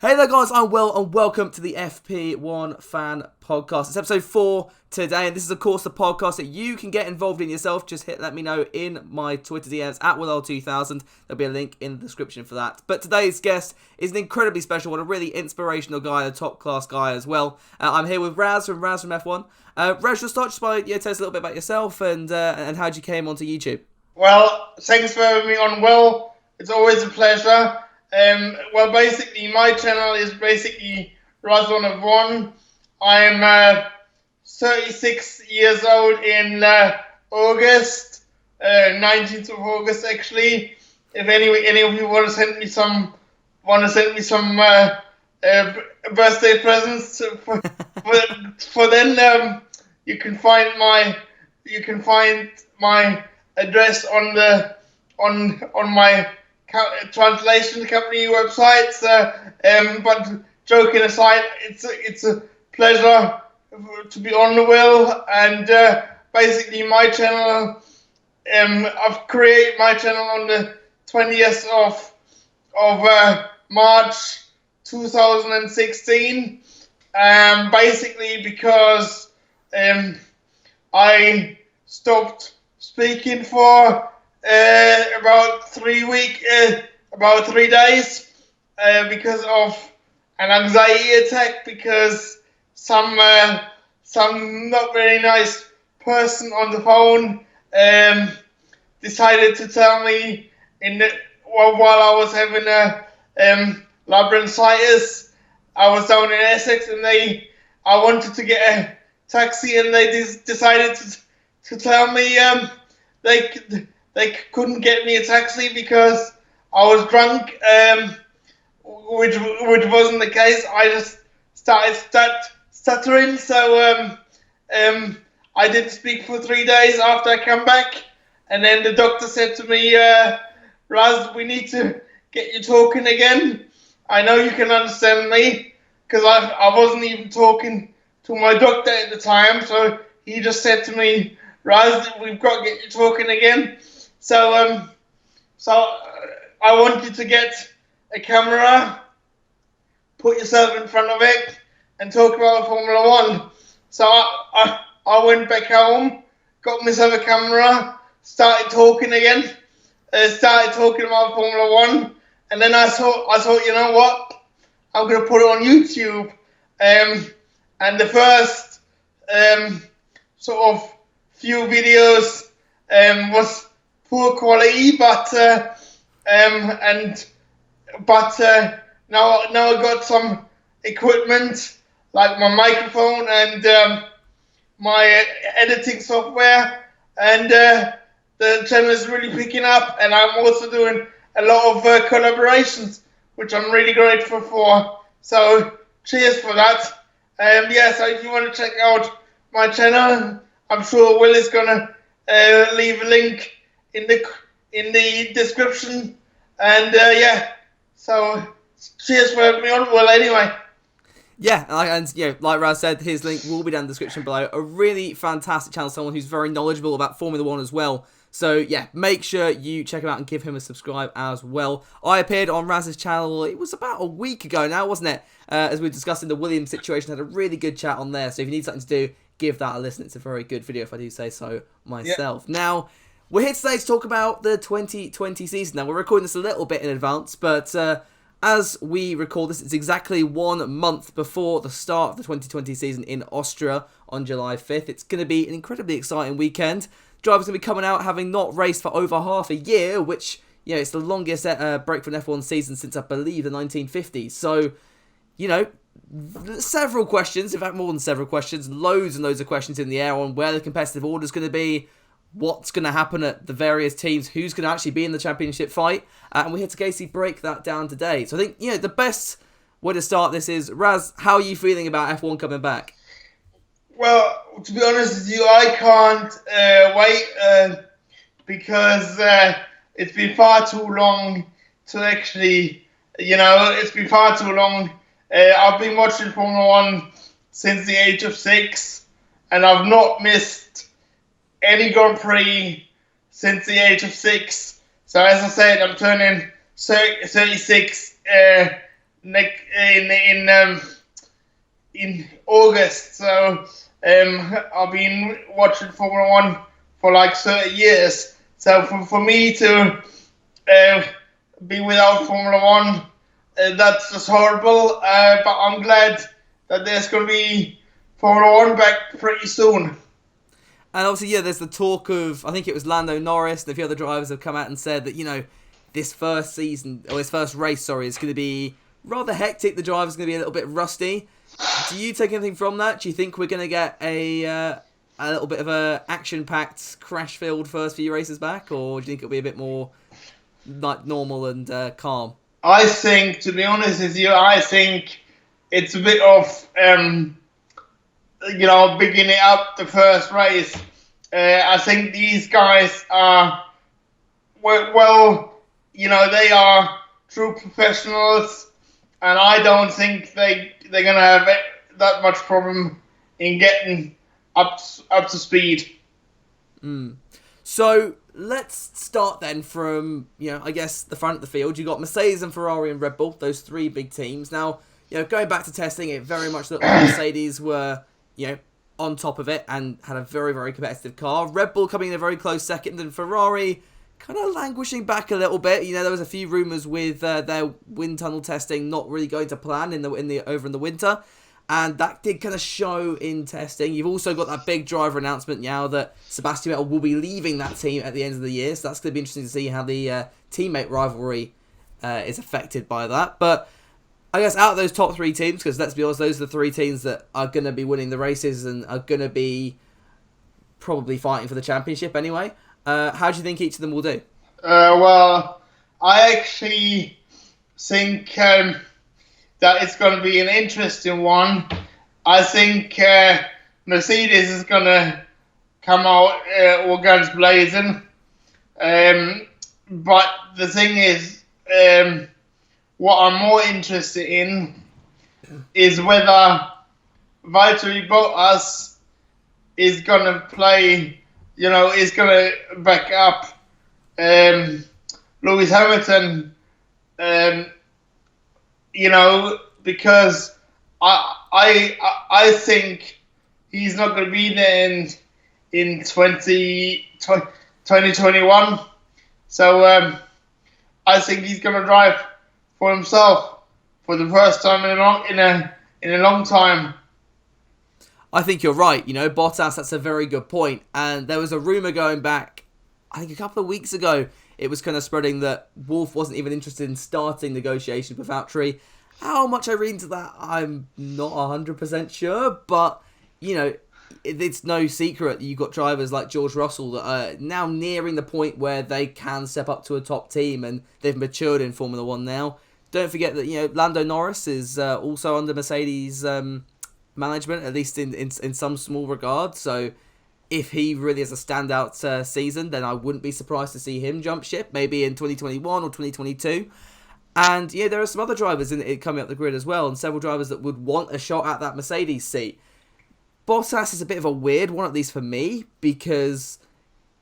Hey there guys, I'm Will and welcome to the FP1 Fan Podcast. It's episode 4 today and this is of course the podcast that you can get involved in yourself. Just let me know in my Twitter DMs at WillL2000. There'll be a link in the description for that. But today's guest is an incredibly special one, a really inspirational guy, a top class guy as well. I'm here with Raz from F1. Raz, you'll start just by tell us a little bit about yourself and how you came onto YouTube. Well, thanks for having me on, Will. It's always a pleasure. Well, basically, my channel is basically Raz on F1. I'm 36 years old in August, 19th of August actually. If any of you want to send me some birthday presents for then, you can find my address on my translation company websites, but joking aside, it's a pleasure to be on the Will, and basically my channel, I've created my channel on the 20th of March 2016, basically because I stopped speaking for about 3 days because of an anxiety attack, because some not very nice person on the phone decided to tell me while I was having a labyrinthitis. I was down in Essex and I wanted to get a taxi, and they decided to tell me they couldn't get me a taxi because I was drunk, which wasn't the case. I just started stuttering, so I didn't speak for 3 days after I came back, and then the doctor said to me, Raz, we need to get you talking again. I know you can understand me, because I wasn't even talking to my doctor at the time, so he just said to me, Raz, we've got to get you talking again. So I want you to get a camera, put yourself in front of it, and talk about Formula One. So I went back home, got myself a camera, started talking again, started talking about Formula One, and then I thought, you know what, I'm going to put it on YouTube. And the first sort of few videos was poor quality, but now I got some equipment like my microphone and my editing software, and the channel is really picking up, and I'm also doing a lot of collaborations, which I'm really grateful for. So cheers for that. So if you want to check out my channel, I'm sure Will is gonna leave a link in the description, and so cheers for having me on, Will, anyway. Yeah, and like Raz said, his link will be down in the description below. A really fantastic channel, someone who's very knowledgeable about Formula One as well. So yeah, make sure you check him out and give him a subscribe as well. I appeared on Raz's channel, it was about a week ago now, wasn't it? As we were discussing the Williams situation, had a really good chat on there. So if you need something to do, give that a listen. It's a very good video, if I do say so myself. Yeah. Now, we're here today to talk about the 2020 season. Now, we're recording this a little bit in advance, but as we record this, it's exactly 1 month before the start of the 2020 season in Austria on July 5th. It's going to be an incredibly exciting weekend. Drivers going to be coming out having not raced for over half a year, which, it's the longest break for an F1 season since, I believe, the 1950s. So, several questions, in fact more than several questions, loads and loads of questions in the air on where the competitive order is going to be, what's going to happen at the various teams, who's going to actually be in the championship fight, and we're here to basically break that down today. So I think, the best way to start this is, Raz, how are you feeling about F1 coming back? Well, to be honest with you, I can't wait because it's been far too long to actually, it's been far too long. I've been watching Formula One since the age of 6, and I've not missed any Grand Prix since the age of 6. So as I said, I'm turning 36 in August. So I've been watching Formula One for like 30 years. So for me to be without Formula One, that's just horrible. But I'm glad that there's going to be Formula One back pretty soon. And obviously, yeah, there's the talk of, I think it was Lando Norris and a few other drivers have come out and said that, this first season, or this first race, sorry, is going to be rather hectic. The driver's going to be a little bit rusty. Do you take anything from that? Do you think we're going to get a little bit of a action-packed, crash-filled first few races back? Or do you think it'll be a bit more like normal and calm? I think, to be honest with you, I think it's a bit of, bigging it up the first race. I think these guys are, they are true professionals, and I don't think they're going to have that much problem in getting up to speed. So let's start then from, I guess the front of the field. You got Mercedes and Ferrari and Red Bull, those three big teams. Now, going back to testing, it very much looked like Mercedes were, on top of it and had a very, very competitive car. Red Bull coming in a very close second, and Ferrari kind of languishing back a little bit. There was a few rumours with their wind tunnel testing not really going to plan over in the winter, and that did kind of show in testing. You've also got that big driver announcement now that Sebastian Vettel will be leaving that team at the end of the year, so that's going to be interesting to see how the teammate rivalry is affected by that. But I guess out of those top three teams, because let's be honest, those are the three teams that are going to be winning the races and are going to be probably fighting for the championship anyway. How do you think each of them will do? Well, I actually think that it's going to be an interesting one. I think Mercedes is going to come out all guns blazing. But the thing is, what I'm more interested in is whether Valtteri Bottas is going to play, is going to back up Lewis Hamilton, because I think he's not going to be there in 2021. So I think he's going to drive for himself for the first time in a long time. I think you're right. Bottas, that's a very good point. And there was a rumour going back, I think a couple of weeks ago, it was kind of spreading that Wolff wasn't even interested in starting negotiations with Valtteri. How much I read into that, I'm not 100% sure. But, it's no secret that you've got drivers like George Russell that are now nearing the point where they can step up to a top team, and they've matured in Formula One now. Don't forget that, Lando Norris is also under Mercedes management, at least in some small regard. So if he really has a standout season, then I wouldn't be surprised to see him jump ship, maybe in 2021 or 2022. And there are some other drivers in it coming up the grid as well, and several drivers that would want a shot at that Mercedes seat. Bottas is a bit of a weird one, at least for me, because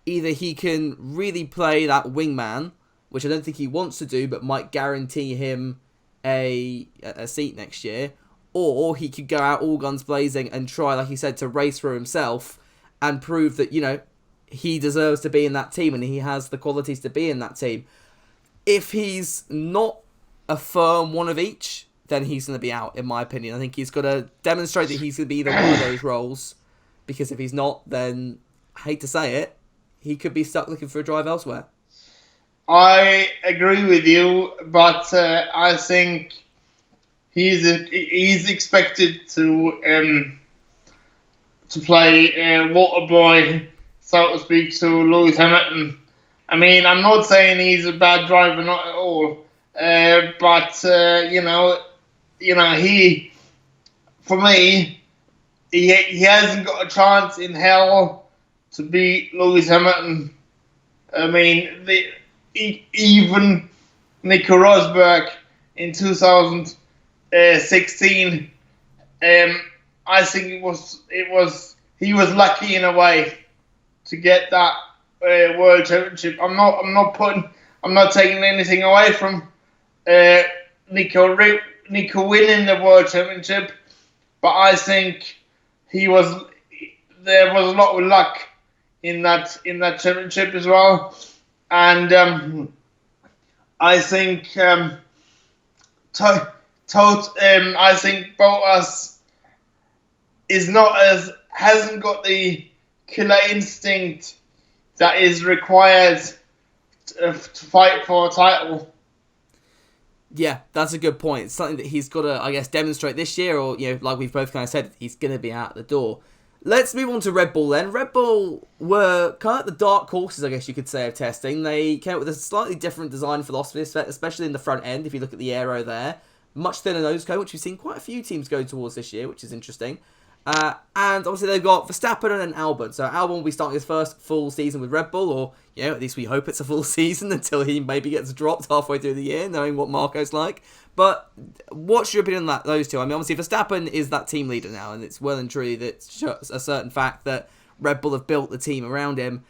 either he can really play that wingman, which I don't think he wants to do, but might guarantee him a seat next year, or he could go out all guns blazing and try, like he said, to race for himself and prove that, he deserves to be in that team and he has the qualities to be in that team. If he's not a firm one of each, then he's going to be out, in my opinion. I think he's got to demonstrate that he's going to be either one of those roles, because if he's not, then, I hate to say it, he could be stuck looking for a drive elsewhere. I agree with you, but I think he's expected to play water boy, so to speak, to Lewis Hamilton. I mean, I'm not saying he's a bad driver, not at all, but he, for me, he hasn't got a chance in hell to beat Lewis Hamilton. I mean, even Nico Rosberg in 2016, I think he was lucky in a way to get that world championship. I'm not taking anything away from Nico Nico winning the World Championship, but I think there was a lot of luck in that championship as well, and I think I think Bottas hasn't got the killer instinct that is required to fight for a title. Yeah, that's a good point. It's something that he's got to, I guess, demonstrate this year, or, like we've both kind of said, he's going to be out the door. Let's move on to Red Bull then. Red Bull were kind of the dark horses, I guess you could say, of testing. They came up with a slightly different design philosophy, especially in the front end, if you look at the aero there. Much thinner nose cone, which we've seen quite a few teams go towards this year, which is interesting. And obviously they've got Verstappen and Albon. So Albon will be starting his first full season with Red Bull, or at least we hope it's a full season until he maybe gets dropped halfway through the year, knowing what Marco's like. But what's your opinion on those two? I mean, obviously Verstappen is that team leader now, and it's well and truly that a certain fact that Red Bull have built the team around him.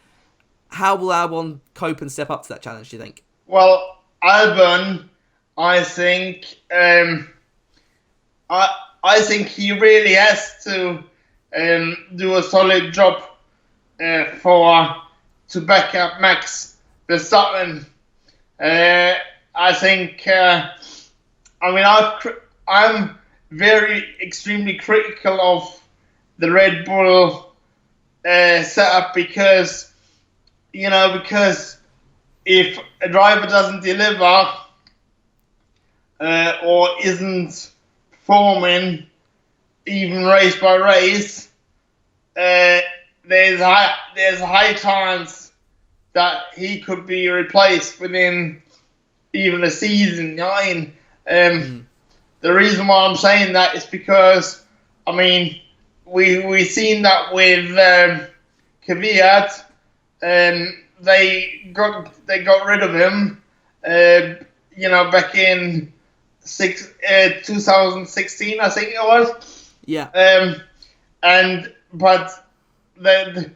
How will Albon cope and step up to that challenge, do you think? Well, Albon, I think I think he really has to do a solid job to back up Max Verstappen. I think. I'm extremely critical of the Red Bull setup because if a driver doesn't deliver or isn't performing even race by race, there's a high chance that he could be replaced within even a season. The reason why I'm saying that is because we seen that with Kvyat. They got rid of him. Back in 2016, I think it was. Yeah. But they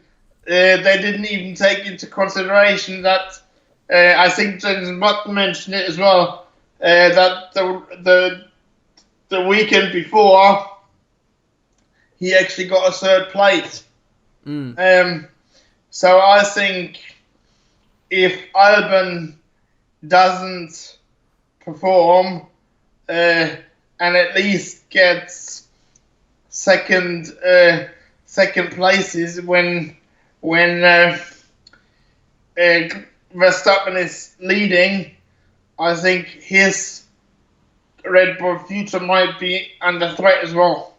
didn't even take into consideration that. I think James Button mentioned it as well. That the weekend before, he actually got a third place. So I think if Albon doesn't perform and at least gets second places when Verstappen is leading, I think his Red Bull future might be under threat as well.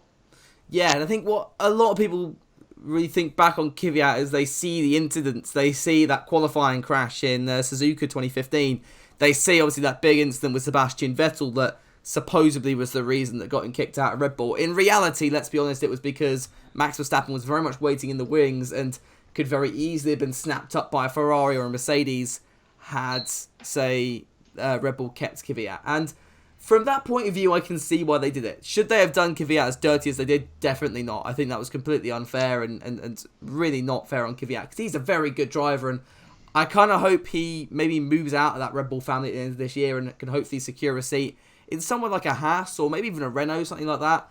Yeah, and I think what a lot of people really think back on Kvyat is they see the incidents, they see that qualifying crash in Suzuka 2015, they see obviously that big incident with Sebastian Vettel that supposedly was the reason that got him kicked out of Red Bull. In reality, let's be honest, it was because Max Verstappen was very much waiting in the wings and could very easily have been snapped up by a Ferrari or a Mercedes had, say, Red Bull kept Kvyat. And from that point of view, I can see why they did it. Should they have done Kvyat as dirty as they did? Definitely not. I think that was completely unfair and really not fair on Kvyat, because he's a very good driver, and I kind of hope he maybe moves out of that Red Bull family at the end of this year and can hopefully secure a seat in somewhere like a Haas or maybe even a Renault, something like that,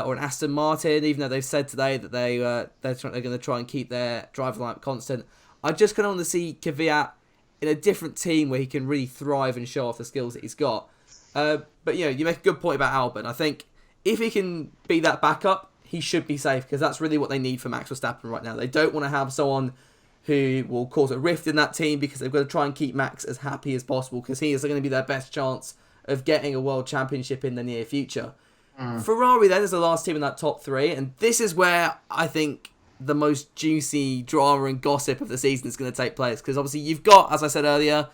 or an Aston Martin, even though they've said today that they're going to try and keep their driver lineup constant. I just kind of want to see Kvyat in a different team where he can really thrive and show off the skills that he's got. But you make a good point about Albon. I think if he can be that backup, he should be safe, because that's really what they need for Max Verstappen right now. They don't want to have someone who will cause a rift in that team, because they've got to try and keep Max as happy as possible, because he is going to be their best chance of getting a world championship in the near future. Ferrari then is the last team in that top three, and this is where I think the most juicy drama and gossip of the season is going to take place, because obviously you've got, as I said earlier,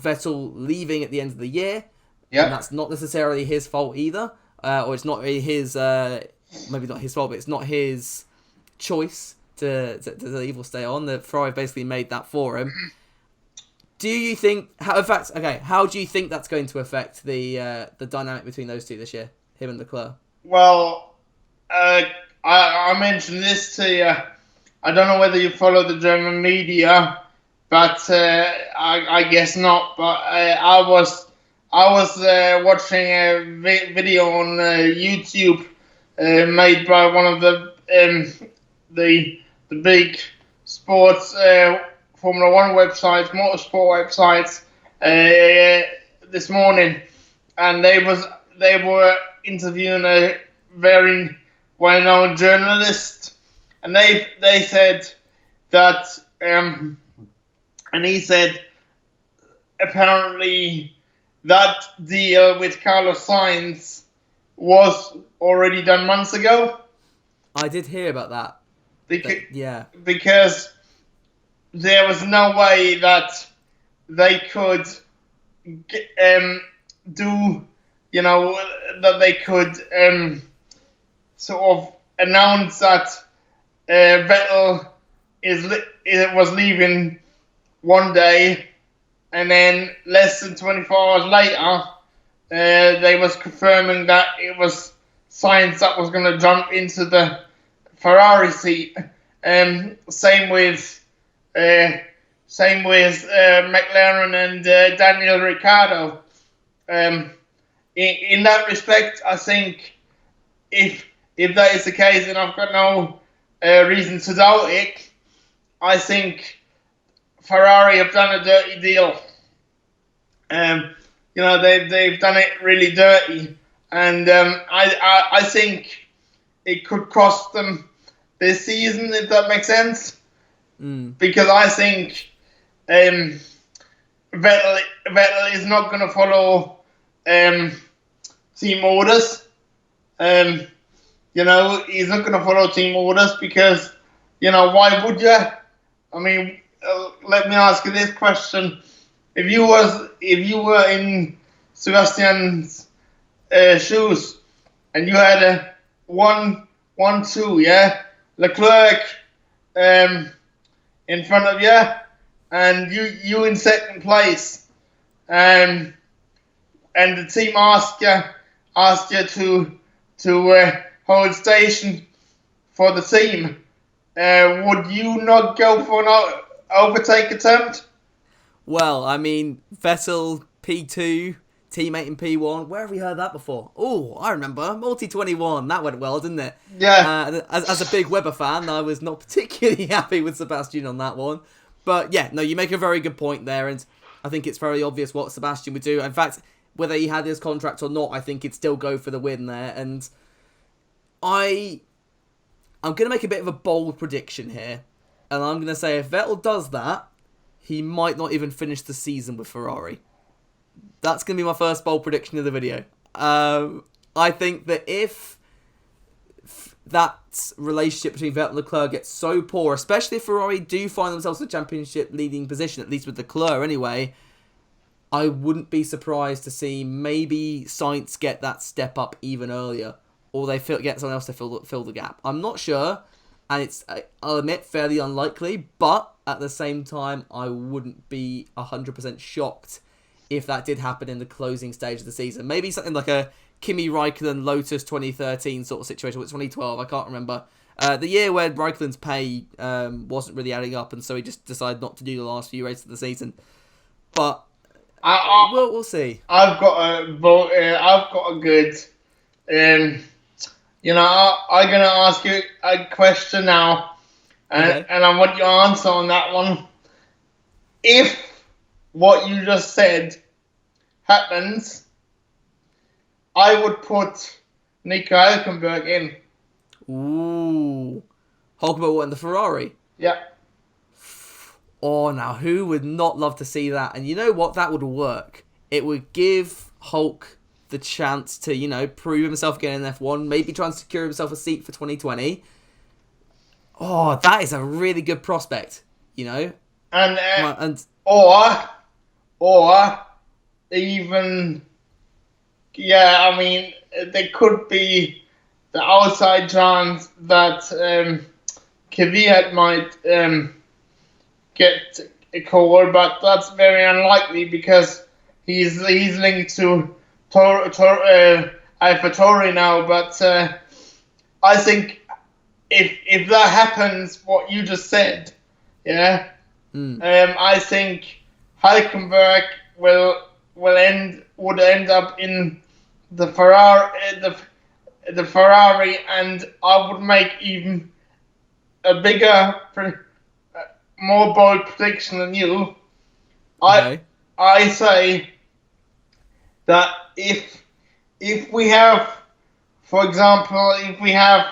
Vettel leaving at the end of the year. Yeah. And that's not necessarily his fault either, or it's not really his, maybe not his fault, but it's not his choice to leave or stay on. The Ferrari basically made that for him. Do you think, how do you think that's going to affect the dynamic between those two this year, him and Leclerc? Well, I mentioned this to you. I don't know whether you follow the German media, but I guess not. But I was I was watching a video on YouTube made by one of the big sports Formula One websites, motorsport websites, this morning, and they were interviewing a very well-known journalist, and they said that, and he said apparently that deal with Carlos Sainz was already done months ago. I did hear about that. Because there was no way that they could that they could sort of announce that Vettel was leaving one day, and then less than 24 hours later, they was confirming that it was Sainz that was going to jump into the Ferrari seat. Same with McLaren and Daniel Ricciardo. In that respect, I think if that is the case, and I've got no reason to doubt it, I think Ferrari have done a dirty deal. They've done it really dirty, and I think it could cost them this season, if that makes sense. Because I think Vettel is not going to follow team orders. He's not going to follow team orders because, why would you? I mean, let me ask you this question: If you were in Sebastian's shoes and you had a 1-2, yeah, Leclerc in front of you, and you in second place, and the team asked you to hold station for the team, would you not go for an overtake attempt? Well, I mean, Vettel P2, teammate in P1. Where have we heard that before? Oh, I remember. Multi-21. That went well, didn't it? Yeah. As a big Webber fan, I was not particularly happy with Sebastian on that one. But yeah, no, you make a very good point there, and I think it's very obvious what Sebastian would do. In fact, whether he had his contract or not, I think he'd still go for the win there. And I'm going to make a bit of a bold prediction here. And I'm going to say if Vettel does that, he might not even finish the season with Ferrari. That's going to be my first bold prediction of the video. I think that if that relationship between Vettel and Leclerc gets so poor, especially if Ferrari do find themselves in a championship leading position, at least with Leclerc anyway, I wouldn't be surprised to see maybe Sainz get that step up even earlier, or they get someone else to fill the gap. I'm not sure, and it's, I'll admit, fairly unlikely, but at the same time, I wouldn't be 100% shocked if that did happen in the closing stage of the season. Maybe something like a Kimi Raikkonen Lotus 2013 sort of situation, or 2012, I can't remember. The year where Raikkonen's pay wasn't really adding up, and so he just decided not to do the last few races of the season. But we'll see. I've got a good. I'm gonna ask you a question now, and I want your answer on that one. If what you just said happens, I would put Nico Hülkenberg in. Ooh. Hülkenberg in the Ferrari? Yeah. Oh, now who would not love to see that? And you know what? That would work. It would give Hulk the chance to, prove himself again in F1, maybe try and secure himself a seat for 2020. Oh, that is a really good prospect, And or even, there could be the outside chance that Kvyat might get a call, but that's very unlikely because he's linked to AlphaTauri now. But I think if that happens, what you just said, I think Hülkenberg will would end up in the Ferrari, and I would make even a bigger, more bold prediction than you. Okay. I say that if we have, for example, if we have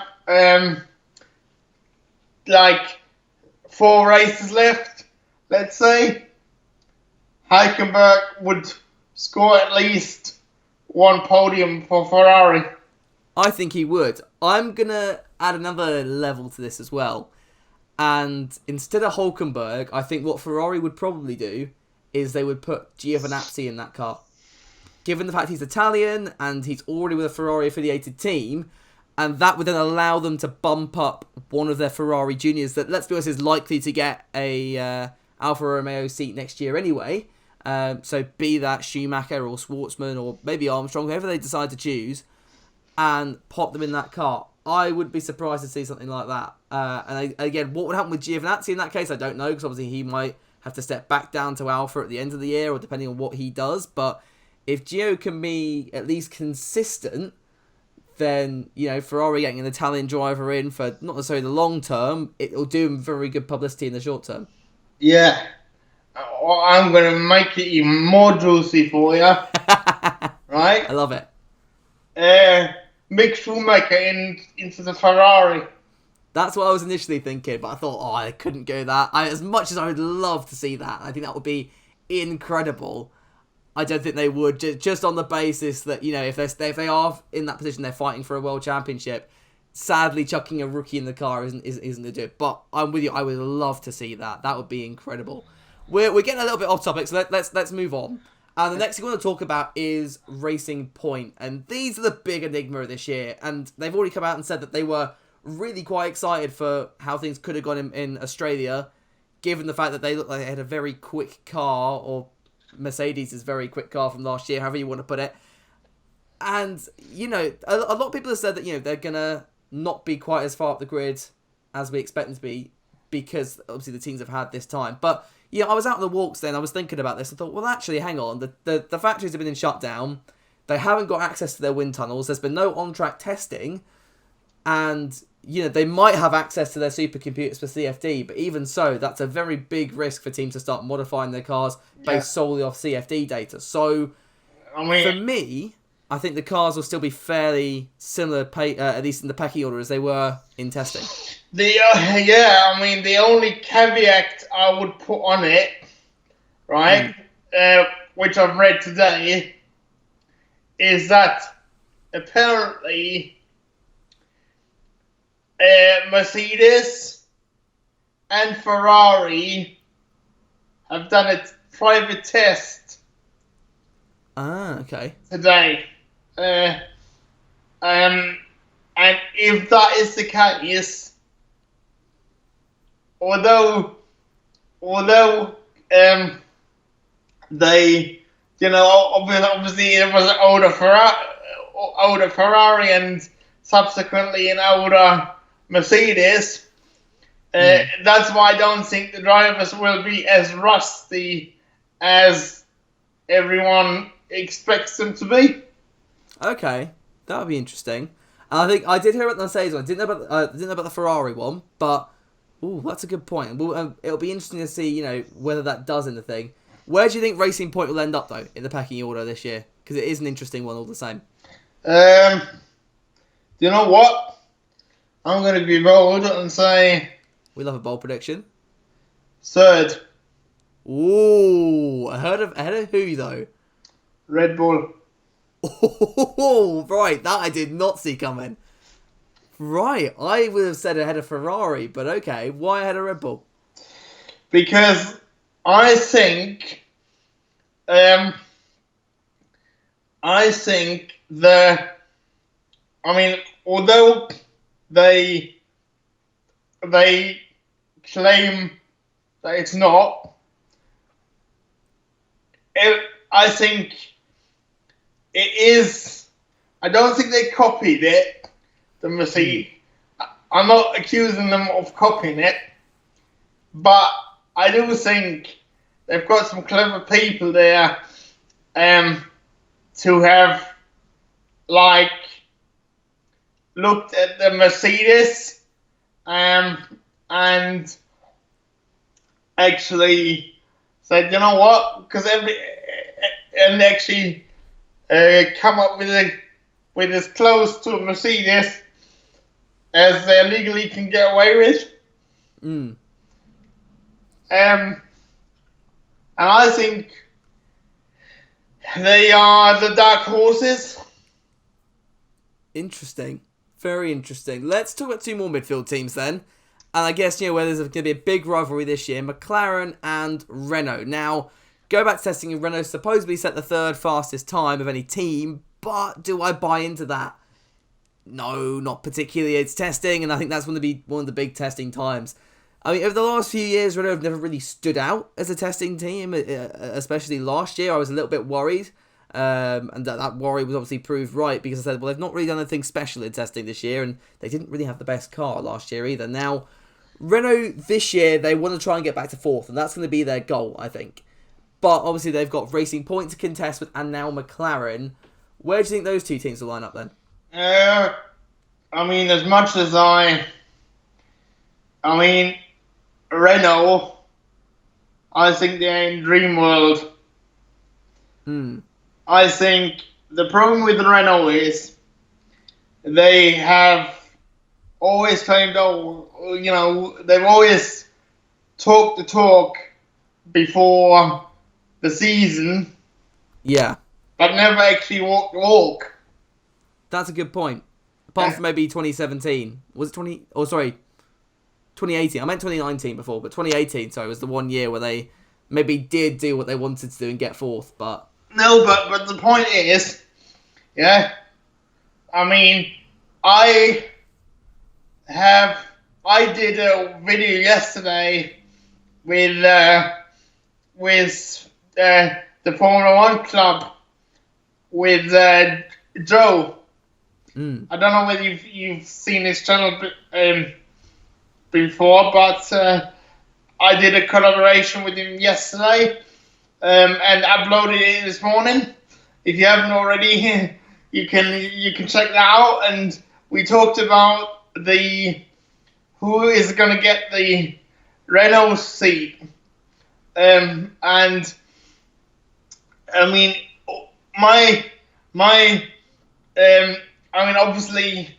like 4 races left, let's say, Hülkenberg would score at least 1 podium for Ferrari. I think he would. I'm going to add another level to this as well. And instead of Hülkenberg, I think what Ferrari would probably do is they would put Giovinazzi in that car. Given the fact he's Italian and he's already with a Ferrari-affiliated team, and that would then allow them to bump up one of their Ferrari juniors that, let's be honest, is likely to get a Alfa Romeo seat next year anyway. So be that Schumacher or Schwartzman or maybe Armstrong, whoever they decide to choose, and pop them in that car. I would be surprised to see something like that. Again, what would happen with Giovinazzi in that case, I don't know, because obviously he might have to step back down to Alfa at the end of the year, or depending on what he does. But if Gio can be at least consistent, then, you know, Ferrari getting an Italian driver in for not necessarily the long term, it'll do him very good publicity in the short term. Yeah. I'm going to make it even more juicy for you. Right? I love it. Mick Schumacher into the Ferrari. That's what I was initially thinking, but I thought, I couldn't go that. As much as I would love to see that, I think that would be incredible. I don't think they would, just on the basis that, you know, if they are in that position, they're fighting for a world championship. Sadly, chucking a rookie in the car isn't to do it. But I'm with you. I would love to see that. That would be incredible. We're getting a little bit off topic, so let's move on. And the next thing we want to talk about is Racing Point, and these are the big enigma of this year. And they've already come out and said that they were really quite excited for how things could have gone in Australia, given the fact that they looked like they had a very quick car, or Mercedes' very quick car from last year, however you want to put it. And, you know, a lot of people have said that, you know, they're going to not be quite as far up the grid as we expect them to be, because obviously the teams have had this time. But, yeah, I was out on the walks then, I was thinking about this, and thought, well, actually, hang on, the factories have been in shutdown, they haven't got access to their wind tunnels, there's been no on-track testing, and, you know, they might have access to their supercomputers for CFD, but even so, that's a very big risk for teams to start modifying their cars based solely off CFD data. So, for me, I think the cars will still be fairly similar, at least in the pecking order, as they were in testing. The only caveat I would put on it, right, which I've read today, is that apparently Mercedes and Ferrari have done a private test. Okay. Today. And if that is the case, although they, you know, obviously it was an older Ferrari and subsequently an older Mercedes. That's why I don't think the drivers will be as rusty as everyone expects them to be. Okay, that would be interesting. And I think I did hear about the Mercedes one. I didn't know about the Ferrari one, but that's a good point. It'll be interesting to see, you know, whether that does anything. Where do you think Racing Point will end up though in the pecking order this year? Because it is an interesting one all the same. You know what? I'm going to be bold and say we love a bold prediction. Third. Ooh, ahead of who though? Red Bull. Oh, right, that I did not see coming. Right, I would have said ahead of Ferrari, but okay, why ahead of Red Bull? Because I think although they claim that it's not, I think it is. I don't think they copied it, the Mercedes. I'm not accusing them of copying it, but I do think they've got some clever people there, to have like looked at the Mercedes and actually said, you know what? Because and actually come up with as close to a Mercedes as they legally can get away with. And I think they are the dark horses. Interesting. Very interesting. Let's talk about two more midfield teams then. And I guess, where there's going to be a big rivalry this year, McLaren and Renault. Now, go back to testing, and Renault supposedly set the third fastest time of any team, but do I buy into that? No, not particularly. It's testing, and I think that's going to be one of the big testing times. I mean, over the last few years, Renault have never really stood out as a testing team, especially last year. I was a little bit worried, and that worry was obviously proved right, because I said, well, they've not really done anything special in testing this year, and they didn't really have the best car last year either. Now, Renault this year, they want to try and get back to fourth, and that's going to be their goal, I think. But obviously, they've got Racing Point to contest with, and now McLaren. Where do you think those two teams will line up then? I mean, as much as Renault, I think they're in dream world. I think the problem with Renault is they have always claimed, they've always talked the talk before the season. Yeah. But never actually walked the walk. That's a good point. Apart from maybe 2017. Was it 2018. I meant 2019 before, but 2018, sorry, was the 1 year where they maybe did do what they wanted to do and get fourth, but... No, but the point is, I mean, I did a video yesterday with the Formula One club with Joe. I don't know whether you've seen his channel before, but I did a collaboration with him yesterday and uploaded it this morning. If you haven't already, you can check that out. And we talked about who is going to get the Renault seat. And I mean, obviously,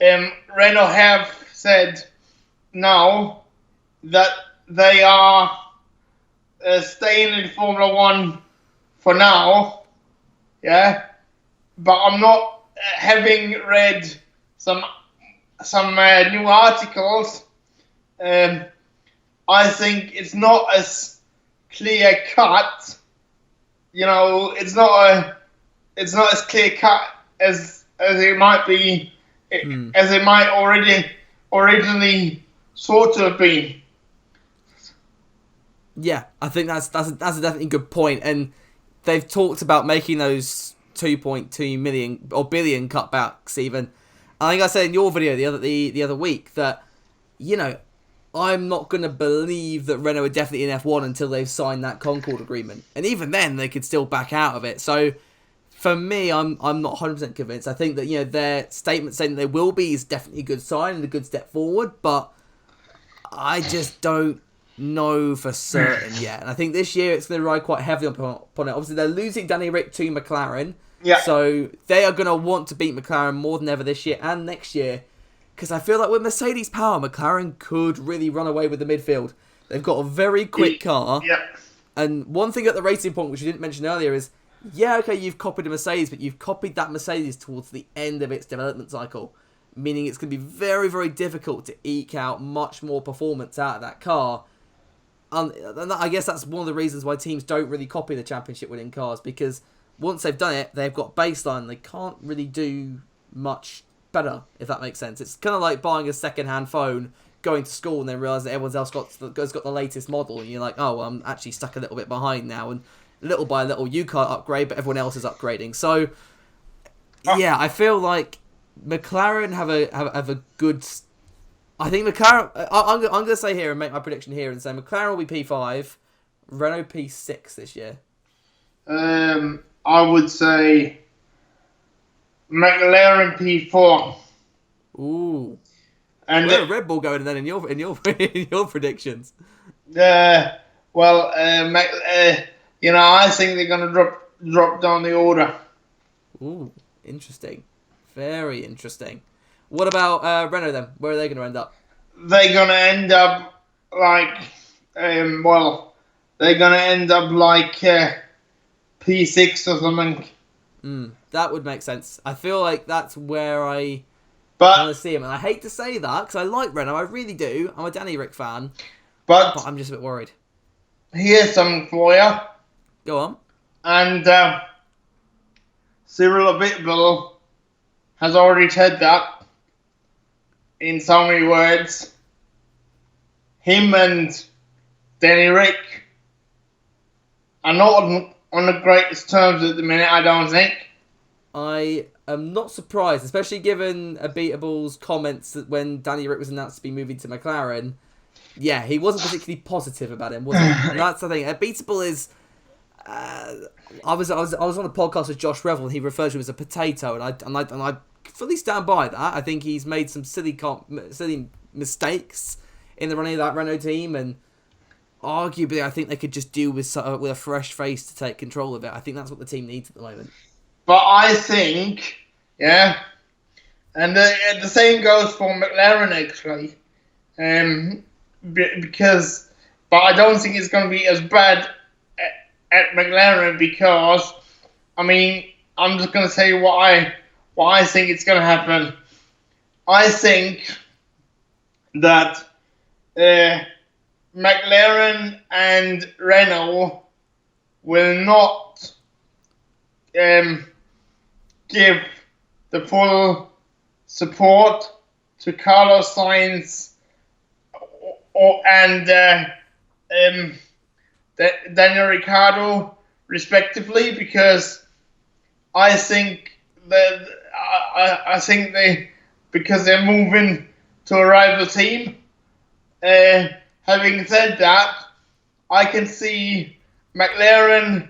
Renault have said now that they are staying in Formula One for now, but I'm not, having read some new articles, I think it's not as clear cut. It's not as clear cut as it might be, as it might originally sort of been. Yeah, I think that's a definitely good point, and they've talked about making those 2.2 million or billion cutbacks even. I think I said in your video the other week that, I'm not going to believe that Renault are definitely in F1 until they've signed that Concord agreement. And even then, they could still back out of it. So, for me, I'm not 100% convinced. I think that, their statement saying that they will be is definitely a good sign and a good step forward. But I just don't know for certain yet. And I think this year it's going to ride quite heavily upon it. Obviously, they're losing Danny Rick to McLaren. Yeah. So, they are going to want to beat McLaren more than ever this year and next year. Because I feel like with Mercedes' power, McLaren could really run away with the midfield. They've got a very quick car. Yeah. And one thing at the Racing Point, which you didn't mention earlier, is, okay, you've copied a Mercedes, but you've copied that Mercedes towards the end of its development cycle. Meaning it's going to be very, very difficult to eke out much more performance out of that car. And I guess that's one of the reasons why teams don't really copy the championship-winning cars. Because once they've done it, they've got baseline. They can't really do much better, if that makes sense. It's kind of like buying a second-hand phone, going to school, and then realising that everyone else has got the latest model, and you're like, oh, well, I'm actually stuck a little bit behind now, and little by little, you can't upgrade, but everyone else is upgrading. So, yeah, I feel like McLaren have a good... I think McLaren... I'm going to say here and make my prediction here and say McLaren will be P5, Renault P6 this year. I would say McLaren P4. Ooh. And Where Red Bull going then in your in your predictions? I think they're gonna drop down the order. Ooh, interesting. Very interesting. What about Renault then? Where are they going to end up? They're gonna end up like, they're gonna end up like P6 or something. That would make sense. I feel like that's where I kind of see him, and I hate to say that because I like Renault, I really do. I'm a Danny Rick fan, but I'm just a bit worried. Here's something for you. Go on. And Cyril Abitbol has already said that in so many words. Him and Danny Rick are not on the greatest terms at the minute, I don't think. I am not surprised, especially given Abitbol's comments that when Danny Rick was announced to be moving to McLaren. Yeah, he wasn't particularly positive about him, was he? And that's the thing. Abitbol is. I was on a podcast with Josh Revel, and he referred to him as a potato, and I fully stand by that. I think he's made some silly mistakes in the running of that Renault team, and arguably I think they could just do with a fresh face to take control of it. I think that's what the team needs at the moment. But I think, and the same goes for McLaren actually, but I don't think it's going to be as bad at McLaren because, I'm just going to tell you what I think it's going to happen. I think that McLaren and Renault will not give the full support to Carlos Sainz and Daniel Ricciardo, respectively, because I think that because they're moving to a rival team. Having said that, I can see McLaren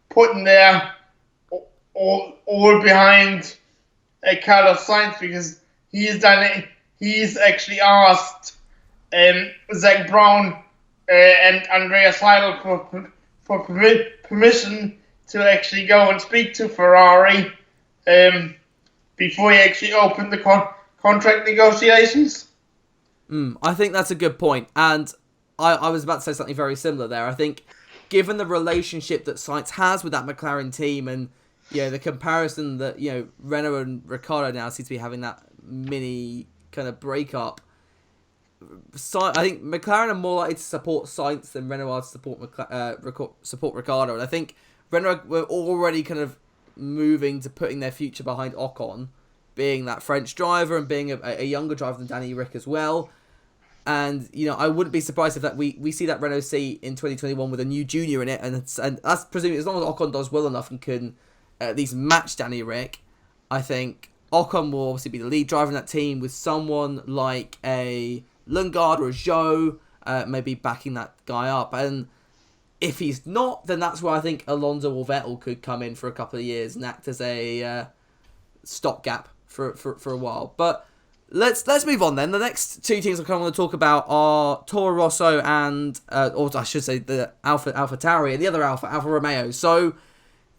putting their all behind Carlos Sainz because he's done it. He's actually asked Zach Brown and Andreas Seidel for permission to actually go and speak to Ferrari before he actually opened the contract negotiations. I think that's a good point, and I was about to say something very similar there. I think, given the relationship that Sainz has with that McLaren team, and the comparison that Renault and Ricciardo now seem to be having that mini kind of breakup. I think McLaren are more likely to support Sainz than Renault are to support Ricciardo, and I think Renault were already kind of moving to putting their future behind Ocon, being that French driver and being a younger driver than Danny Rick as well. And, I wouldn't be surprised if that we see that Renault seat in 2021 with a new junior in it, and that's presumably as long as Ocon does well enough and can at least match Danny Rick. I think Ocon will obviously be the lead driver in that team with someone like a Lundgaard or a Zhou maybe backing that guy up. And if he's not, then that's where I think Alonso or Vettel could come in for a couple of years and act as a stopgap for a while. But let's move on then. The next two teams I kind of want to talk about are Toro Rosso and, or I should say, the AlphaTauri and the other Alfa Romeo. So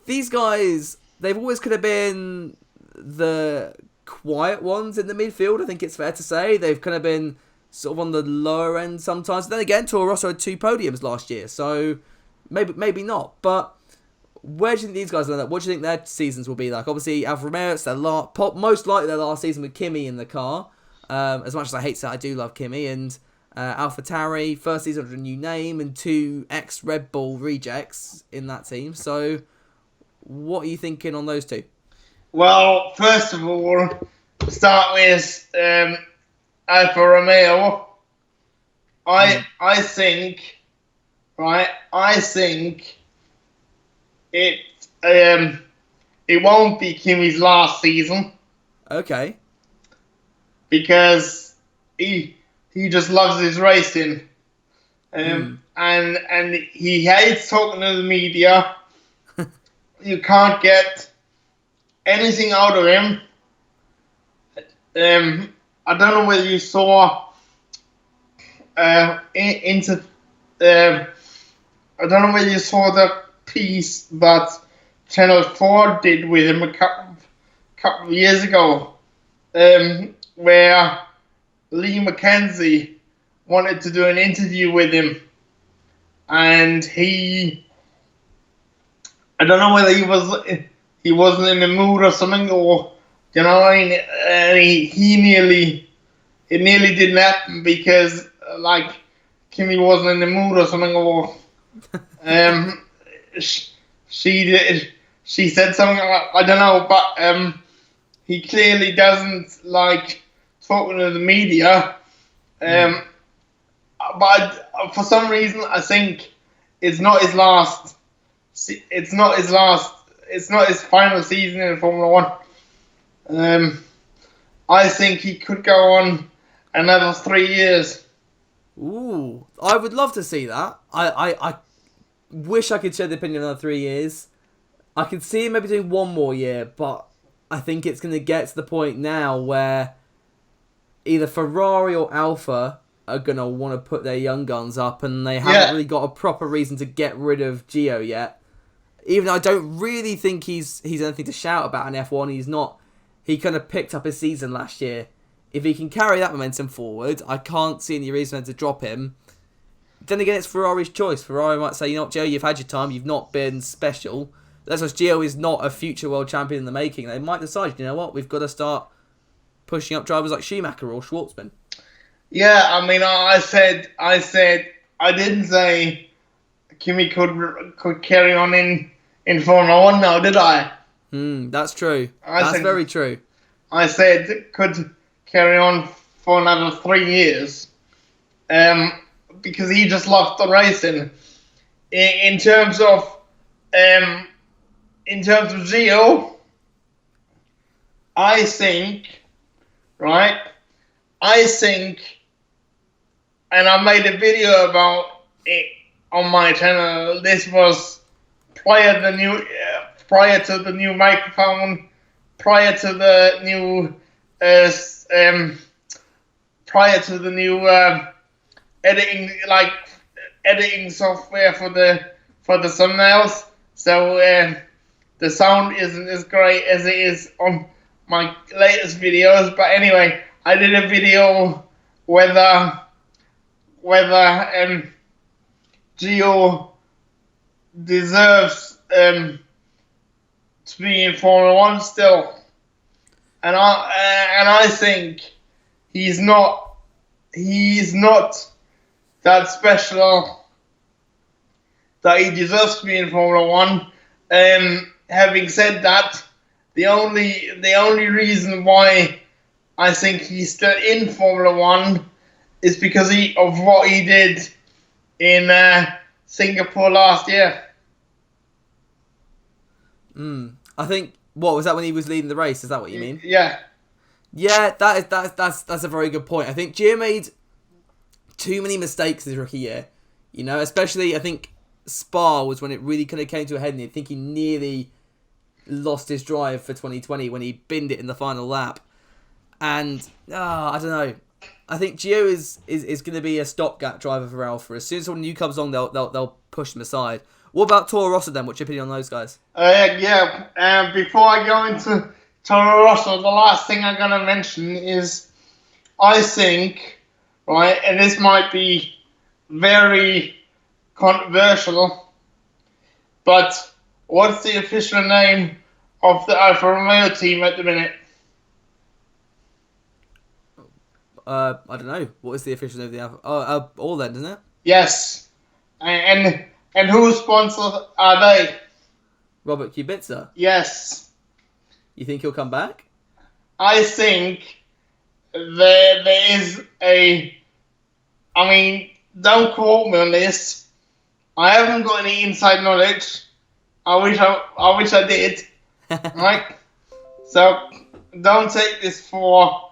these guys, they've always could have been the quiet ones in the midfield, I think it's fair to say. They've kind of been sort of on the lower end sometimes. Then again, Toro Rosso had 2 podiums last year, so maybe not. But where do you think these guys end up? What do you think their seasons will be like? Obviously, Alfa Romeo, it's their most likely their last season with Kimi in the car. As much as I hate to say, I do love Kimi. And AlphaTauri, first season with a new name and 2 ex-Red Bull rejects in that team. So what are you thinking on those two? Well, first of all, start with Alfa Romeo. I think it won't be Kimi's last season. Okay. Because he just loves his racing. And and he hates talking to the media. You can't get anything out of him. I don't know whether you saw I don't know whether you saw the piece that Channel 4 did with him a couple of years ago, where Lee Mackenzie wanted to do an interview with him, and I don't know whether he wasn't in the mood or something, or you know, and it nearly didn't happen because like Kimmy wasn't in the mood or something, or she said something, I don't know, but he clearly doesn't like talking to the media. But for some reason, I think it's not his last. It's not his final season in Formula 1. I think he could go on another 3 years. Ooh, I would love to see that. I wish I could share the opinion of another 3 years. I could see him maybe doing one more year, but I think it's going to get to the point now where either Ferrari or Alfa are going to want to put their young guns up, and they haven't really got a proper reason to get rid of Gio yet. Even though I don't really think he's anything to shout about in F1, he's not. He kind of picked up his season last year. If he can carry that momentum forward, I can't see any reason to drop him. Then again, it's Ferrari's choice. Ferrari might say, you know what, Gio, you've had your time, you've not been special. That's because Gio is not a future world champion in the making. They might decide, you know what, we've got to start pushing up drivers like Schumacher or Schwartzman. Yeah, I mean, I said, I didn't say Kimi could carry on in Formula 1 now, did I? That's true. That's very true. I said could carry on for another 3 years, because he just loved the racing. In terms of Gio, I think, and I made a video about it on my channel. This was prior to the new microphone, prior to the new editing software for the thumbnails. So the sound isn't as great as it is on my latest videos. But anyway, I did a video whether Gio deserves to be in Formula 1 still, and I think he's not that special that he deserves to be in Formula 1. Having said that, the only reason why I think he's still in Formula 1 is because of what he did in Singapore last year. I think, what was that, when he was leading the race? Is that what you mean? Yeah. Yeah, that's a very good point. I think Gio made too many mistakes his rookie year. You know, especially I think Spa was when it really kind of came to a head, and I think he nearly lost his drive for 2020 when he binned it in the final lap. And I don't know. I think Gio is going to be a stopgap driver for Alfa. As soon as someone new comes along, they'll push him aside. What about Toro Rosso then? What's your opinion on those guys? Before I go into Toro Rosso, the last thing I'm going to mention is I think, and this might be very controversial, but what's the official name of the Alfa Romeo team at the minute? I don't know. What is the official name of the Alfa? All then, isn't it? Yes. And whose sponsor are they? Robert Kubica. Yes. You think he'll come back? I think there is don't quote me on this. I haven't got any inside knowledge. I wish I did. Right? So don't take this for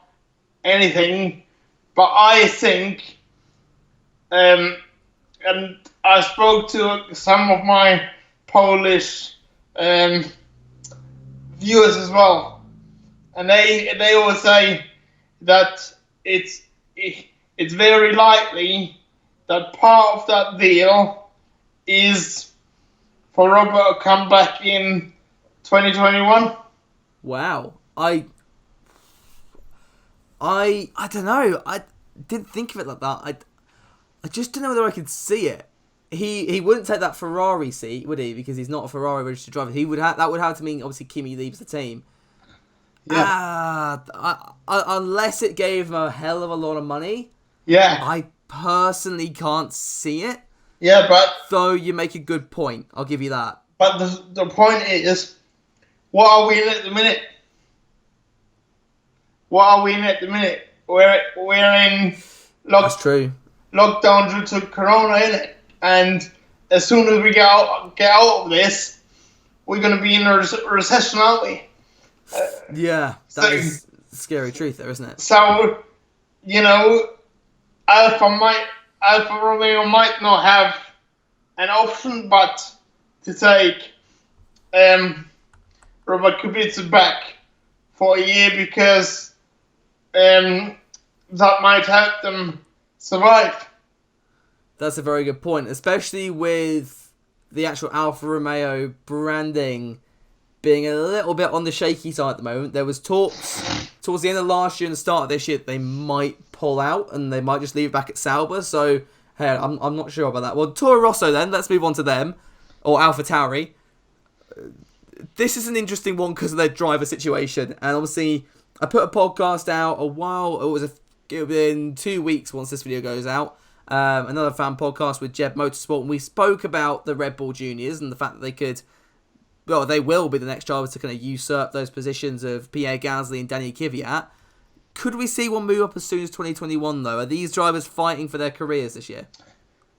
anything. But I think, and I spoke to some of my Polish viewers as well, and they always say that it's very likely that part of that deal is for Robert to come back in 2021. Wow. I don't know. I didn't think of it like that. I just don't know whether I could see it. He wouldn't take that Ferrari seat, would he? Because he's not a Ferrari registered driver. That would have to mean obviously Kimi leaves the team. Yeah. Unless it gave him a hell of a lot of money. Yeah. I personally can't see it. Yeah, but though you make a good point. I'll give you that. But the point is, what are we in at the minute? We're in That's true. Lockdown due to Corona, innit? And as soon as we get out of this, we're going to be in a recession, aren't we? Yeah, that is the scary truth there, isn't it? So, Alfa Romeo might not have an option but to take Robert Kubica back for a year because that might help them survive. That's a very good point, especially with the actual Alfa Romeo branding being a little bit on the shaky side at the moment. There was talks towards the end of last year and the start of this year that they might pull out and they might just leave it back at Sauber. So, hey, I'm not sure about that. Well, Toro Rosso then, let's move on to them. Or AlphaTauri. This is an interesting one because of their driver situation. And obviously, I put a podcast out a while. It was in 2 weeks once this video goes out. Another fan podcast with Jeb Motorsport. And we spoke about the Red Bull Juniors and the fact that they will be the next drivers to kind of usurp those positions of Pierre Gasly and Daniel Kvyat. Could we see one move up as soon as 2021, though? Are these drivers fighting for their careers this year?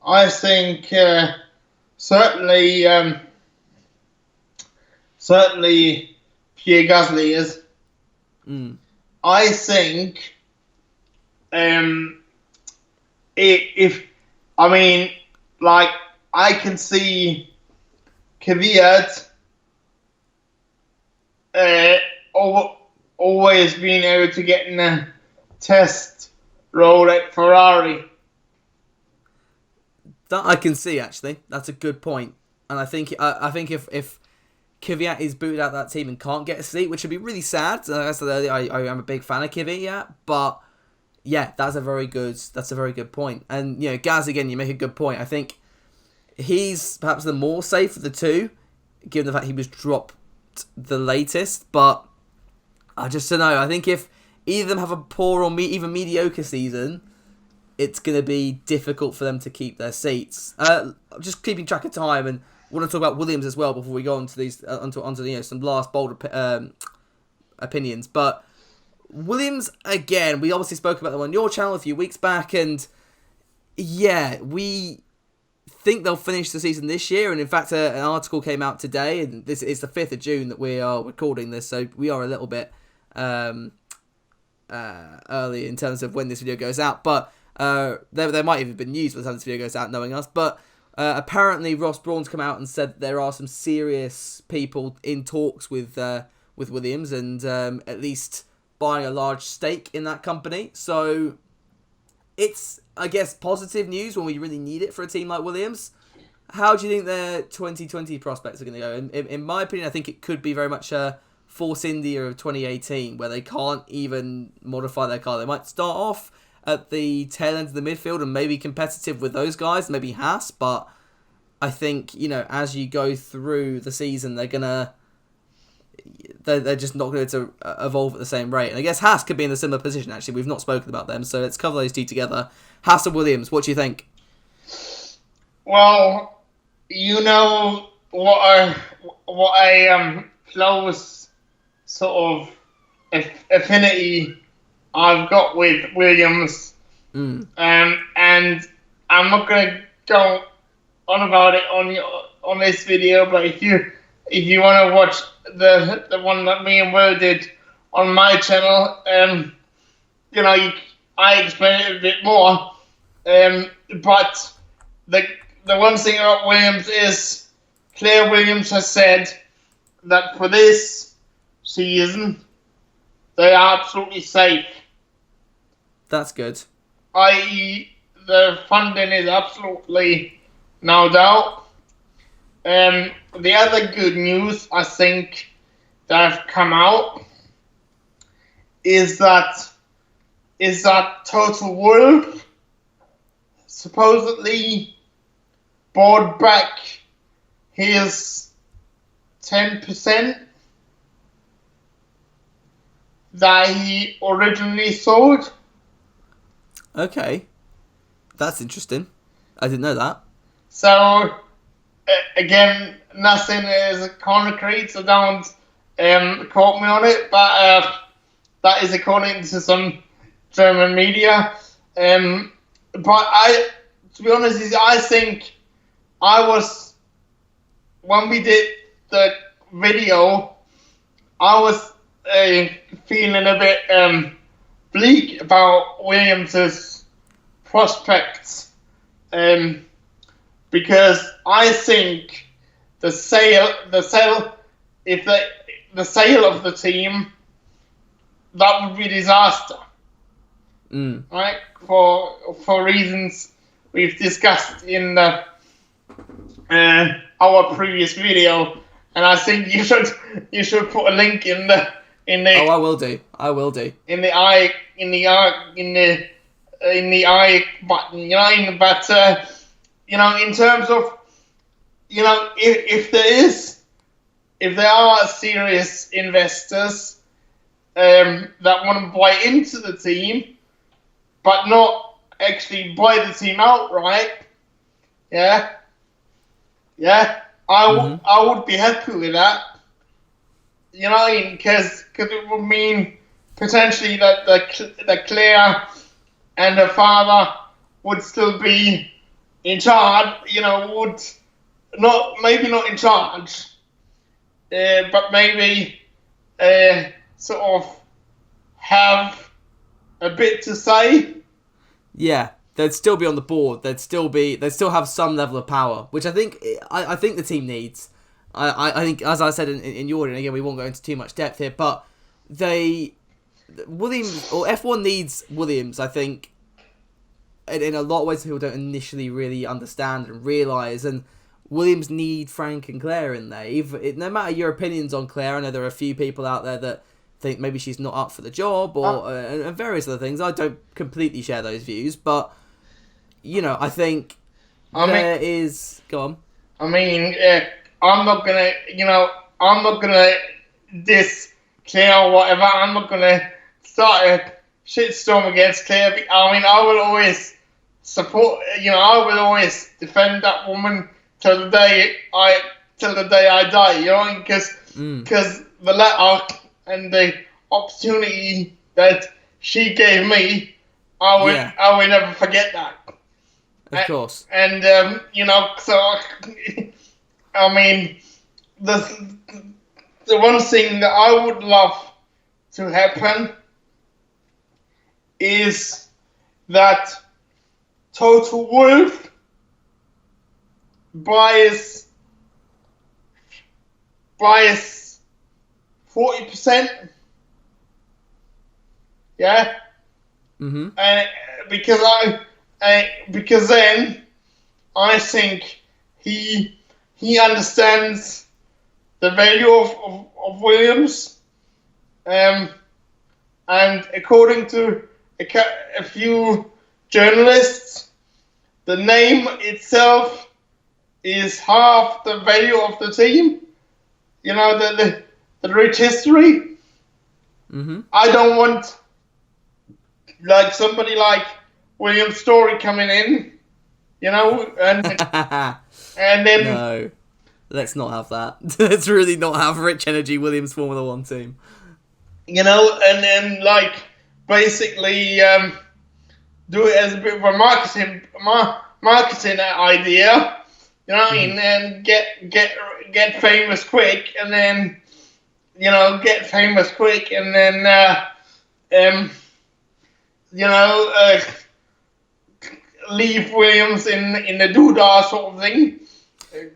I think certainly Pierre Gasly is. I think I can see Kvyat always being able to get in a test role at Ferrari. That I can see, actually. That's a good point. And I think if Kvyat is booted out of that team and can't get a seat, which would be really sad. I am a big fan of Kvyat, but yeah, that's a very good point. And Gaz, again, you make a good point. I think he's perhaps the more safe of the two, given the fact he was dropped the latest. But I just don't know. I think if either of them have a poor or even mediocre season, it's going to be difficult for them to keep their seats. Just keeping track of time, and I want to talk about Williams as well before we go on to these onto some last bold opinions. But Williams, again, we obviously spoke about them on your channel a few weeks back, and yeah, we think they'll finish the season this year. And in fact, an article came out today, and this is the 5th of June that we are recording this, so we are a little bit early in terms of when this video goes out. But there might even have been news by the time this video goes out, knowing us. But apparently Ross Brawn's come out and said there are some serious people in talks with Williams and at least buying a large stake in that company. So it's, I guess, positive news when we really need it for a team like Williams. How do you think their 2020 prospects are going to go? In my opinion, I think it could be very much a Force India of 2018, where they can't even modify their car. They might start off at the tail end of the midfield and maybe competitive with those guys, maybe Haas, but I think, as you go through the season, they're just not going to evolve at the same rate. And I guess Haas could be in a similar position, actually. We've not spoken about them, so let's cover those two together. Haas and Williams, what do you think? Well, what I close sort of affinity I've got with Williams, and I'm not going to go on about it on this video, but if you want to watch the one that me and Will did on my channel, I explain it a bit more. But the the one thing about Williams is Claire Williams has said that for this season they are absolutely safe. That's good. I.e., the funding is absolutely no doubt. The other good news I think that have come out is that Total Wolf supposedly bought back his 10% that he originally sold. Okay. That's interesting. I didn't know that. So, again, nothing is concrete, so don't quote me on it, but that is according to some German media. But to be honest, I think when we did the video, I was feeling a bit bleak about Williams's prospects, because I think the sale of the team, that would be a disaster. Right, for reasons we've discussed in our previous video, and I think you should put a link in the. Oh, I will do. In the I button, but in terms of, if there are serious investors that want to buy into the team, but not actually buy the team outright, I would be happy with that. Because it would mean potentially that Claire and her father would still be in charge. Maybe not in charge, but maybe sort of have a bit to say. Yeah, they'd still be on the board. They'd still have some level of power, which I think the team needs. I think, as I said in your audience, again, we won't go into too much depth here, but Williams, or F1 needs Williams, I think, in a lot of ways people don't initially really understand and realise, and Williams need Frank and Claire in there. No matter your opinions on Claire, I know there are a few people out there that think maybe she's not up for the job, or and various other things. I don't completely share those views, but, I think there is... Go on. I mean... I'm not gonna diss Claire or whatever. I'm not gonna start a shitstorm against Claire. I mean, I will always support. I will always defend that woman till the day I die. Because the letter and the opportunity that she gave me, I will never forget that. Of course. And so. I mean, the one thing that I would love to happen is that Total Wolf buys 40%. Yeah. Mm-hmm. Because then I think he understands the value of Williams, and according to a few journalists, the name itself is half the value of the team. The rich history. Mm-hmm. I don't want somebody like William Story coming in, and then... No, let's not have that. Let's really not have Rich Energy Williams Formula 1 team. And then, basically do it as a bit of a marketing idea, and get famous quick, and then, leave Williams in the doodah sort of thing.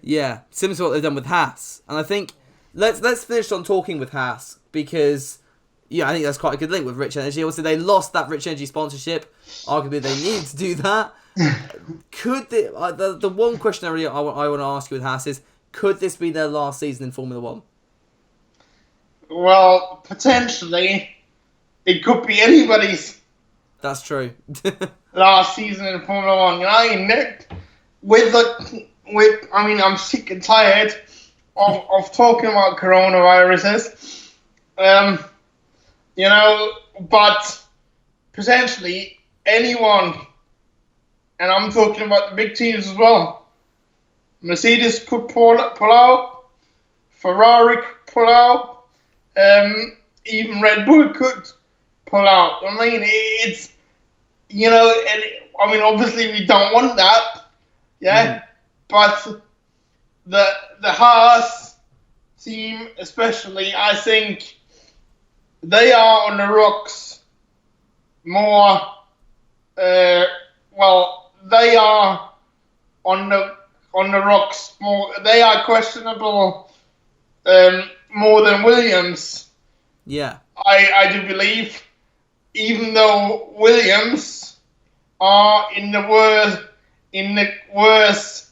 Yeah, similar to what they've done with Haas. And I think let's finish on talking with Haas because I think that's quite a good link with Rich Energy. Also, they lost that Rich Energy sponsorship. Arguably, they need to do that. Could the one question I want to ask you with Haas is, could this be their last season in Formula One? Well, potentially, it could be anybody's. That's true. Last season in Formula One, I'm sick and tired of talking about coronaviruses. But potentially anyone, and I'm talking about the big teams as well. Mercedes could pull out, Ferrari could pull out, even Red Bull could pull out. I mean, it's, obviously we don't want that, but the Haas team especially, I think they are on the rocks more, they are on the rocks more, they are questionable more than Williams. Yeah. I do believe, even though Williams are in the worst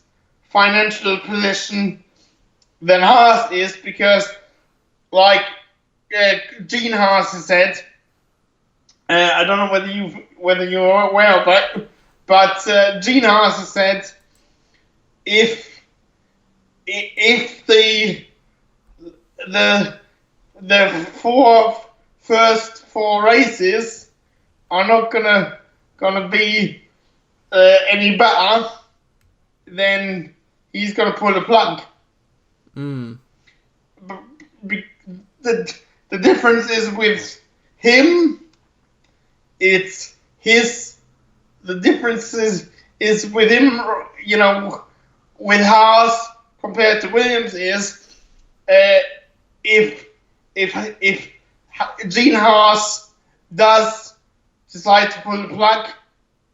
financial position than Haas is, because like Gene Haas has said, I don't know whether you're aware of it, but Gene Haas has said if the first four races are not gonna be any better, then he's gonna pull the plug. The difference is with him. The difference is with him. With Haas compared to Williams is if Gene Haas does decide to pull the plug,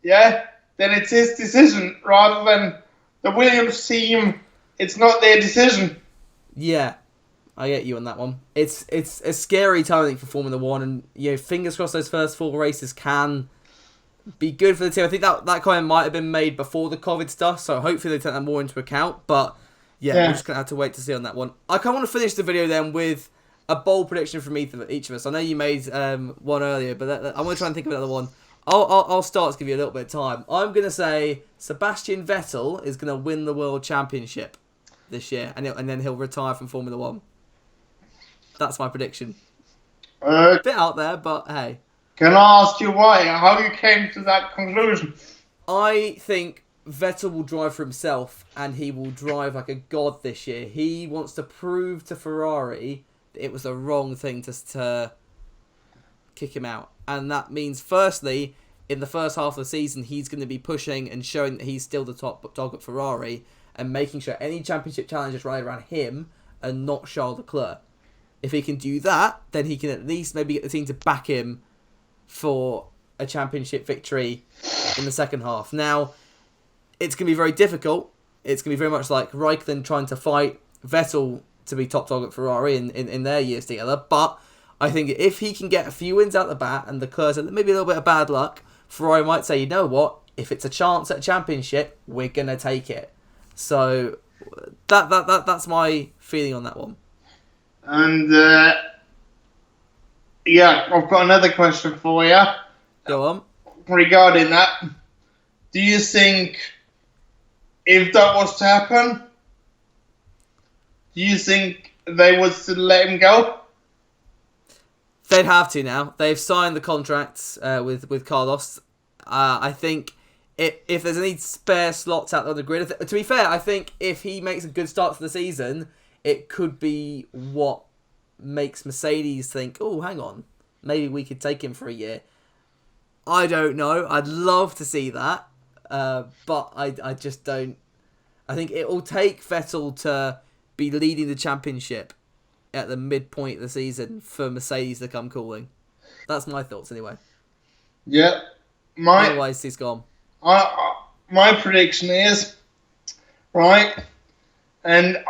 then it's his decision rather than the Williams team. It's not their decision. Yeah, I get you on that one. It's a scary time, I think, for Formula One, and fingers crossed those first four races can be good for the team. I think that comment might have been made before the COVID stuff, so hopefully they take that more into account. But we're just gonna have to wait to see on that one. I kind of want to finish the video then with a bold prediction from each of us. I know you made one earlier, but I want to try and think of another one. I'll start to give you a little bit of time. I'm gonna say Sebastian Vettel is gonna win the World Championship this year, and then he'll retire from Formula One. That's my prediction. A bit out there, but hey. Can I ask you why? How you came to that conclusion? I think Vettel will drive for himself, and he will drive like a god this year. He wants to prove to Ferrari that it was the wrong thing to kick him out. And that means, firstly, in the first half of the season, he's going to be pushing and showing that he's still the top dog at Ferrari, and making sure any championship challenges ride around him and not Charles Leclerc. If he can do that, then he can at least maybe get the team to back him for a championship victory in the second half. Now, it's going to be very difficult. It's going to be very much like Raikkonen trying to fight Vettel to be top dog at Ferrari in their years together. But I think if he can get a few wins out the bat and Leclerc's maybe a little bit of bad luck, Ferrari might say, you know what, if it's a chance at a championship, we're going to take it. So that's my feeling on that one. And I've got another question for you. Go on. Regarding that, do you think if that was to happen, do you think they would still let him go? They'd have to now. They've signed the contracts with Carlos. I think if there's any spare slots out on the grid, to be fair, I think if he makes a good start to the season, it could be what makes Mercedes think, oh, hang on, maybe we could take him for a year. I don't know. I'd love to see that, but I just don't. I think it will take Vettel to be leading the championship at the midpoint of the season for Mercedes to come calling. That's my thoughts anyway. Yeah. Otherwise, he's gone. my prediction is, right, and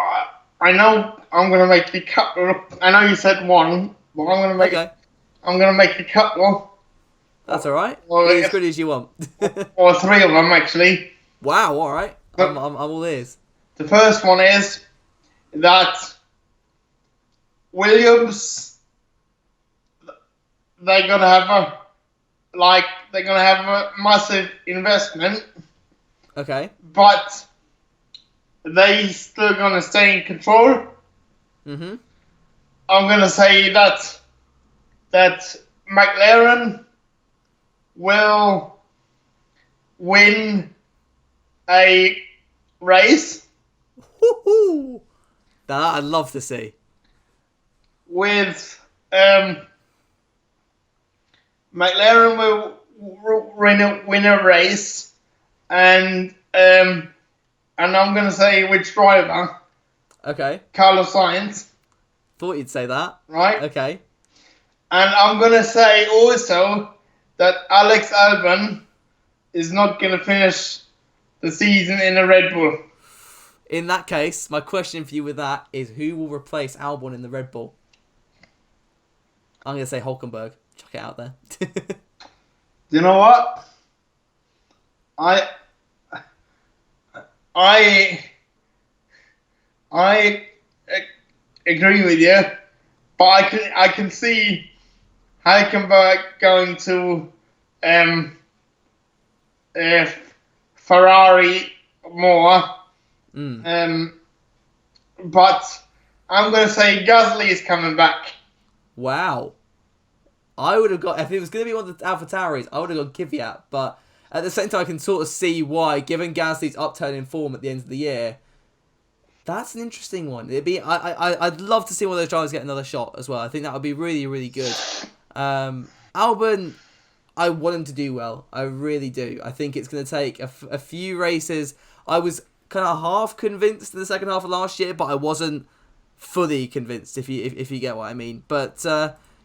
I know I'm going to make a couple. I know you said one, but I'm going to make a couple. That's all right. Or, Be as good as you want. or three of them, actually. Wow, all right. I'm all ears. The first one is that Williams, they're going to have a massive investment. Okay. But they still going to stay in control. Mm-hmm. I'm going to say that McLaren will win a race. Woo-hoo. That I'd love to see. With McLaren will win a race, and I'm going to say which driver. Okay. Carlos Sainz. Thought you'd say that. Right. Okay. And I'm going to say also that Alex Albon is not going to finish the season in a Red Bull. In that case, my question for you with that is who will replace Albon in the Red Bull? I'm going to say Hulkenberg. Chuck it out there. You know what? I agree with you, but I can see Hulkenberg going to Ferrari more. But I'm going to say Gasly is coming back. Wow. I would have got, if it was going to be one of the AlphaTauris, I would have got Kvyat, but at the same time I can sort of see why, given Gasly's upturn in form at the end of the year. That's an interesting one. I'd love to see one of those drivers get another shot as well. I think that would be really, really good. Albon, I want him to do well. I really do. I think it's going to take a few races. I was kind of half convinced in the second half of last year, but I wasn't fully convinced, if you get what I mean. But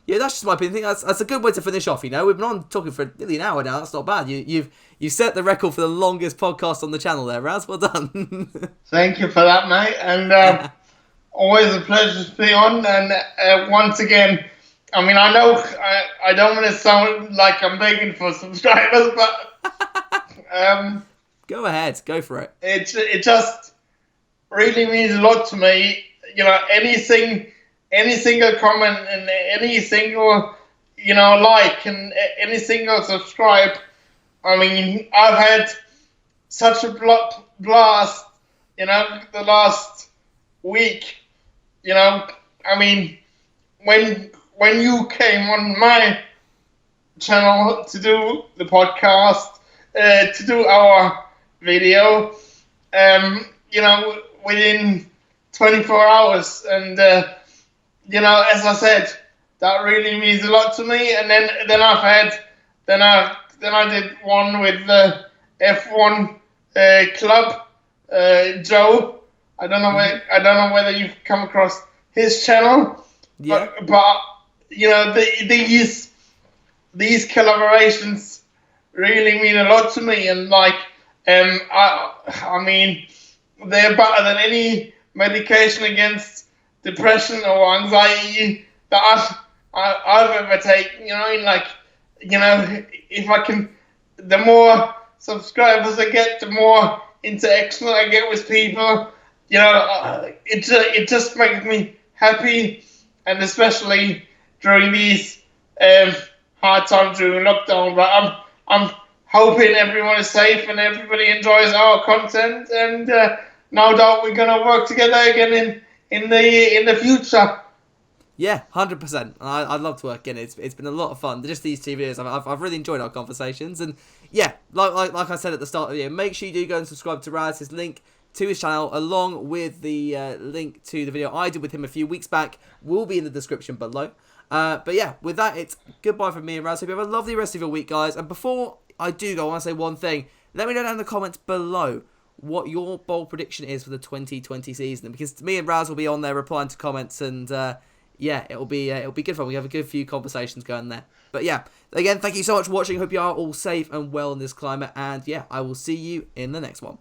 yeah, that's just my opinion. I think that's a good way to finish off. We've been on talking for nearly an hour now. That's not bad. You've set the record for the longest podcast on the channel there, Raz. Well done. Thank you for that, mate. And always a pleasure to be on. And once again, I mean, I know I don't want to sound like I'm begging for subscribers, but go ahead, go for it. It just really means a lot to me. Any single comment and any single like and any single subscribe. I mean, I've had such a blast, the last week. I mean, when you came on my channel to do the podcast, to do our video, within 24 hours, and as I said, that really means a lot to me. And then I did one with the F1 club, Joe. I don't know whether you've come across his channel. Yeah. But these collaborations really mean a lot to me, and I mean, they're better than any medication against depression or anxiety that I've ever taken. If I can, the more subscribers I get, the more interaction I get with people. It just makes me happy, and especially during these hard times during lockdown. But I'm hoping everyone is safe and everybody enjoys our content, and no doubt we're gonna work together again in the future. Yeah, 100%. I'd love to work in it. It's been a lot of fun. Just these 2 videos, I've really enjoyed our conversations. And yeah, like I said at the start of the video, make sure you do go and subscribe to Raz. His link to his channel, along with the link to the video I did with him a few weeks back, will be in the description below. But yeah, with that, it's goodbye from me and Raz. Hope you have a lovely rest of your week, guys. And before I do go, I want to say one thing. Let me know down in the comments below what your bold prediction is for the 2020 season, because me and Raz will be on there replying to comments, and yeah, it'll be good fun. We have a good few conversations going there. But yeah, again, thank you so much for watching. Hope you are all safe and well in this climate. And yeah, I will see you in the next one.